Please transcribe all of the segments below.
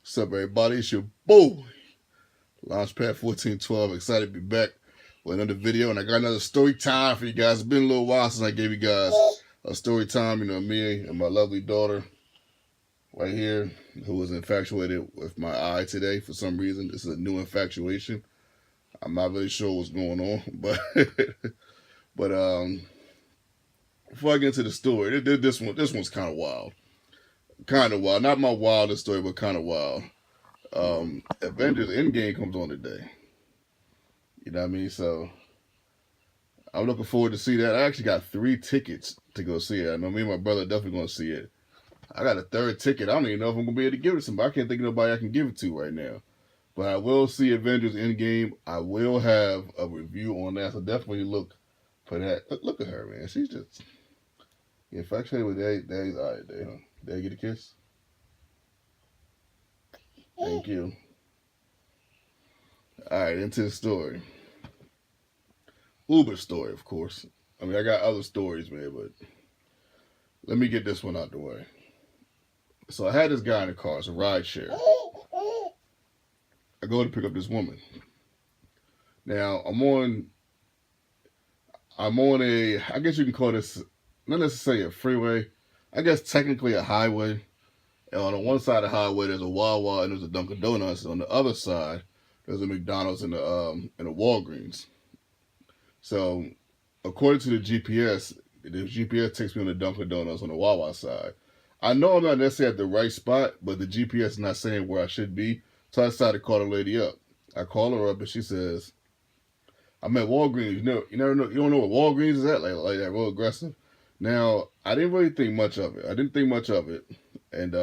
What's up, everybody? It's your boy, Launchpad 1412. Excited to be back with another video, and I got another story time for you guys. It's been a little while since I gave you guys a story time. Me and my lovely daughter right here, who was infatuated with my eye today for some reason. This is a new infatuation. I'm not really sure what's going on, but but before I get into the story, this one's kind of wild. Kind of wild. Not my wildest story, but kind of wild. Avengers Endgame comes on today. You know what I mean? So I'm looking forward to see that. I actually got 3 tickets to go see it. I know me and my brother are definitely going to see it. I got a third ticket. I don't even know if I'm going to be able to give it to somebody. I can't think of nobody I can give it to right now. But I will see Avengers Endgame. I will have a review on that. So definitely look for that. Look at her, man. She's just infatuated with Daddy's eye today, huh? Daddy get a kiss? Thank you. All right, into the story. Uber story, of course. I mean, I got other stories, man, but let me get this one out the way. So I had this guy in the car. It's a ride share. I go to pick up this woman. Now I'm on a, I guess you can call this not necessarily a freeway. I guess technically a highway. And on the one side of the highway, there's a Wawa and there's a Dunkin' Donuts. And on the other side, there's a McDonald's and a Walgreens. So, according to the GPS takes me on the Dunkin' Donuts on the Wawa side. I know I'm not necessarily at the right spot, but the GPS is not saying where I should be. So I decided to call the lady up. I call her up and she says, "I'm at Walgreens. You never know. You don't know what Walgreens is at, like that, real aggressive." Now, I didn't really think much of it. And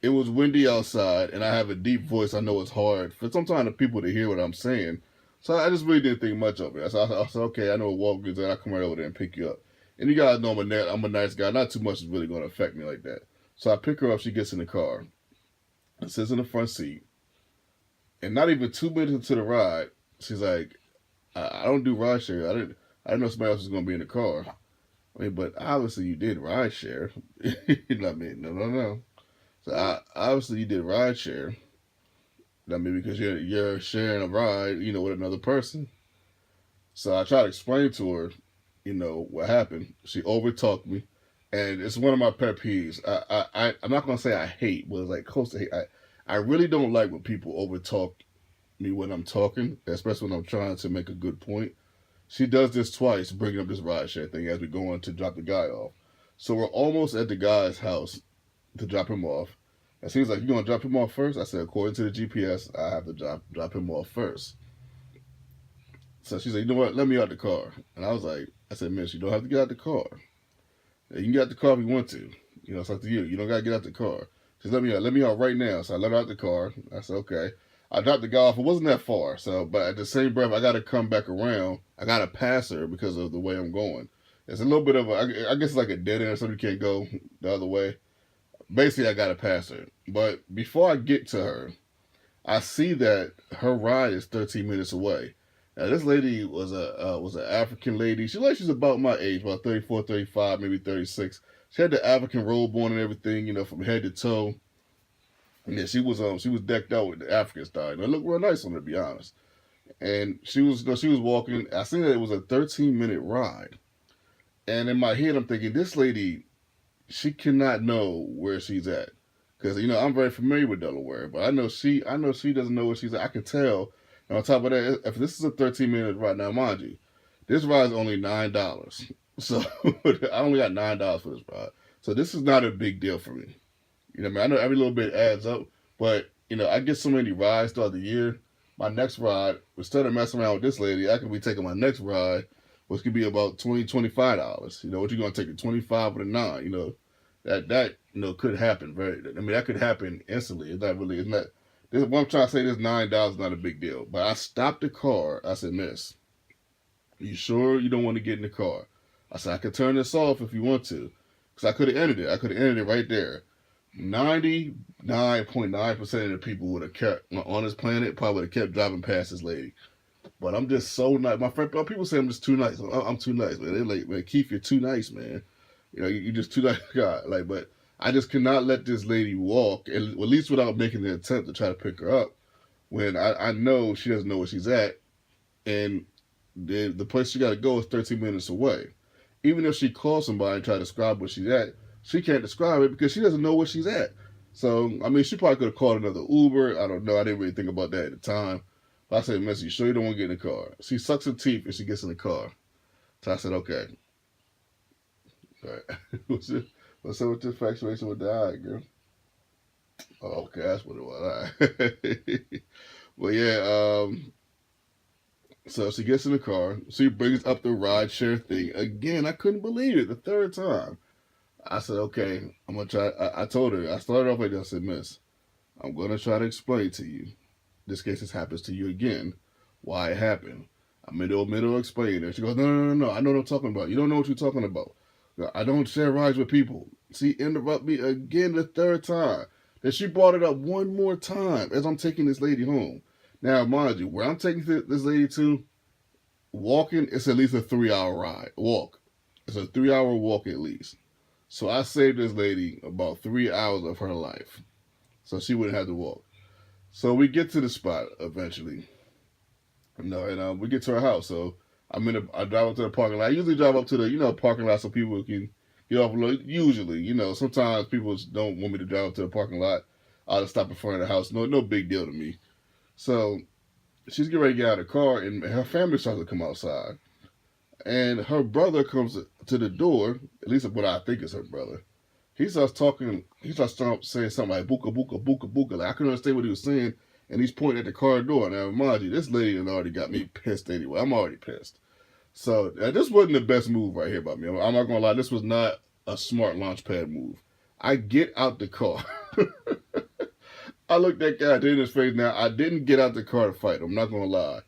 it was windy outside, and I have a deep voice. I know it's hard for sometimes the people to hear what I'm saying. So I just really didn't think much of it. I said, okay, I know what Walgreens is. I'll come right over there and pick you up. And you guys know I'm a nice guy. Not too much is really going to affect me like that. So I pick her up. She gets in the car and sits in the front seat. And not even 2 minutes into the ride, she's like, I don't do ride share. I didn't know somebody else was going to be in the car. I mean, but obviously you did ride share. You know what I mean? No. So obviously you did ride share. I mean, because you're sharing a ride, with another person. So I tried to explain to her, what happened. She overtalked me, and it's one of my pet peeves. I'm not gonna say I hate, but it's like close to hate. I really don't like when people overtalk me when I'm talking, especially when I'm trying to make a good point. She does this twice, bringing up this ride share thing as we're going to drop the guy off. So we're almost at the guy's house to drop him off. And she was like, "You gonna drop him off first?" I said, "According to the GPS, I have to drop him off first." So she's like, "You know what? Let me out the car." And I said, "Miss, you don't have to get out the car. You can get out the car if you want to. It's up to you. You don't gotta get out the car." She said, Let me out right now." So I let her out the car. I said, "Okay." I dropped the guy off. It wasn't that far. So, but at the same breath, I gotta come back around. I gotta pass her because of the way I'm going. It's a little bit of I guess it's like a dead end, so you can't go the other way. Basically, I gotta pass her. But before I get to her, I see that her ride is 13 minutes away. Now, this lady was an African lady. She's about my age, about 34, 35, maybe 36. She had the African robe on and everything, from head to toe. And yeah, she was decked out with the African style. It looked real nice on her, to be honest. And she was walking. I seen that it was a 13-minute ride. And in my head, I'm thinking, this lady, she cannot know where she's at. Because I'm very familiar with Delaware, but I know she doesn't know where she's at. I can tell. And on top of that, if this is a 13-minute ride, now mind you, this ride is only $9. So I only got $9 for this ride. So this is not a big deal for me. I mean, I know every little bit adds up, but I get so many rides throughout the year. My next ride, instead of messing around with this lady, I could be taking my next ride, which could be about $20, $25. What you gonna take a 25 or a 9? That could happen. That could happen instantly. It's not. This, what I'm trying to say, this $9 is not a big deal. But I stopped the car. I said, "Miss, you sure you don't want to get in the car?" I said, "I could turn this off if you want to," because I could have ended it. I could have ended it right there. 99.9% of the people would have kept on this planet probably would have kept driving past this lady. But I'm just so nice. My friend, people say I'm just too nice. I'm too nice, man. They're like, "Man, Keith, you're too nice, man. You just too nice guy." But I just cannot let this lady walk, at least without making the attempt to try to pick her up, when I know she doesn't know where she's at, and the place she got to go is 13 minutes away. Even if she calls somebody and try to describe where she's at, she can't describe it because she doesn't know where she's at. So, I mean, she probably could have called another Uber. I don't know. I didn't really think about that at the time. But I said, Miss, you sure you don't want to get in the car? She sucks her teeth and she gets in the car. So I said, okay. All right. What's up with this infatuation with the eye, girl? Oh, okay, that's what it was. All right. Well, yeah, so she gets in the car. She brings up the ride share thing. Again, I couldn't believe it the third time. I said, okay, I'm going to try. I told her, I started off like this. I said, Miss, I'm going to try to explain to you, just in case this happens to you again, why it happened. I'm in the middle of explaining it. She goes, no. I know what I'm talking about. You don't know what you're talking about. I don't share rides with people. She interrupted me again the third time. Then she brought it up one more time as I'm taking this lady home. Now, mind you, where I'm taking this lady to, walking, it's at least a 3-hour ride. Walk. It's a 3-hour walk at least. So I saved this lady about 3 hours of her life. So she wouldn't have to walk. So we get to the spot eventually. And we get to her house. So I drive up to the parking lot. I usually drive up to the, parking lot so people can get off. Usually, sometimes people don't want me to drive up to the parking lot. I'll just stop in front of the house. No big deal to me. So she's getting ready to get out of the car, and her family starts to come outside. And her brother comes to the door, at least what I think is her brother. He starts saying something like "buka buka buka buka." Like I couldn't understand what he was saying, and he's pointing at the car door. Now, mind you, this lady had already got me pissed anyway. I'm already pissed. So this wasn't the best move right here by me. I'm not gonna lie, this was not a smart launchpad move. I get out the car. I looked that guy dead in his face. Now I didn't get out the car to fight him. I'm not gonna lie,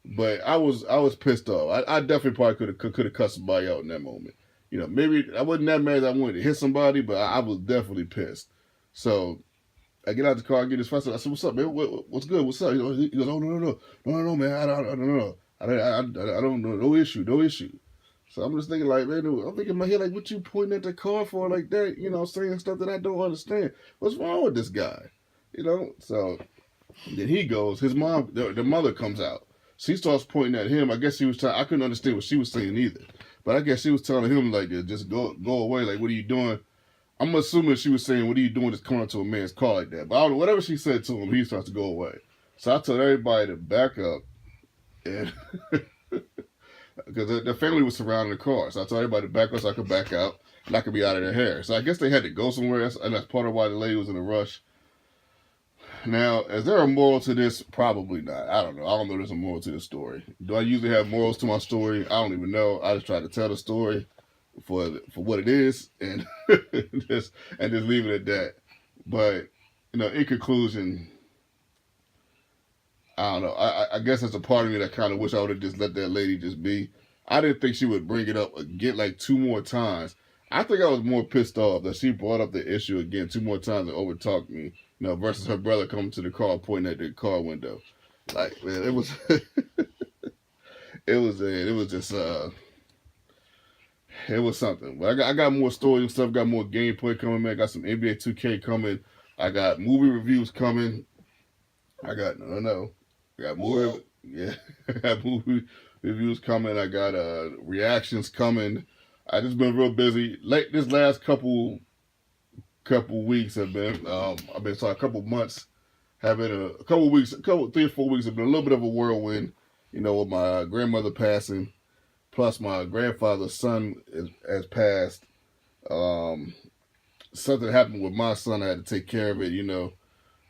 but I was pissed off. I definitely probably could have cut somebody out in that moment. Maybe I wasn't that mad that I wanted to hit somebody, but I was definitely pissed. So I get out the car, I get his face. I said, "What's up, man? What's good? What's up?" He goes, "Oh no, man. I don't know. I don't know. No issue. So I'm just thinking like, man, I'm thinking in my head like, what you pointing at the car for like that? Saying stuff that I don't understand. What's wrong with this guy? So then he goes. His mom, the mother comes out. She starts pointing at him. I guess I couldn't understand what she was saying either. But I guess she was telling him like, just go away. Like, what are you doing? I'm assuming she was saying, what are you doing just coming up to a man's car like that? But I don't know, whatever she said to him, he starts to go away. So I told everybody to back up. And because the family was surrounding the car. So I told everybody to back up so I could back out and I could be out of their hair. So I guess they had to go somewhere. And that's part of why the lady was in a rush. Now, is there a moral to this? Probably not. I don't know. I don't know if there's a moral to this story. Do I usually have morals to my story? I don't even know. I just try to tell the story for what it is and just leave it at that. But, in conclusion, I don't know. I guess there's a part of me that kind of wish I would have just let that lady just be. I didn't think she would bring it up again like 2 more times. I think I was more pissed off that she brought up the issue again 2 more times and overtalked me, versus her brother coming to the car pointing at the car window. Like, man, it was it was something. But I got more stories and stuff, got more gameplay coming, man. I got some NBA 2K coming. I got movie reviews coming. I got more. Yeah, I got movie reviews coming. I got reactions coming. I just been real busy. Like this last couple weeks have been. A couple months have been a couple weeks, 3 or 4 weeks have been a little bit of a whirlwind. With my grandmother passing, plus my grandfather's son has passed. Something happened with my son. I had to take care of it.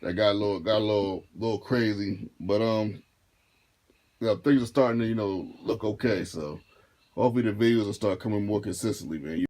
That got a little crazy, but things are starting to look okay. So hopefully the videos will start coming more consistently, man.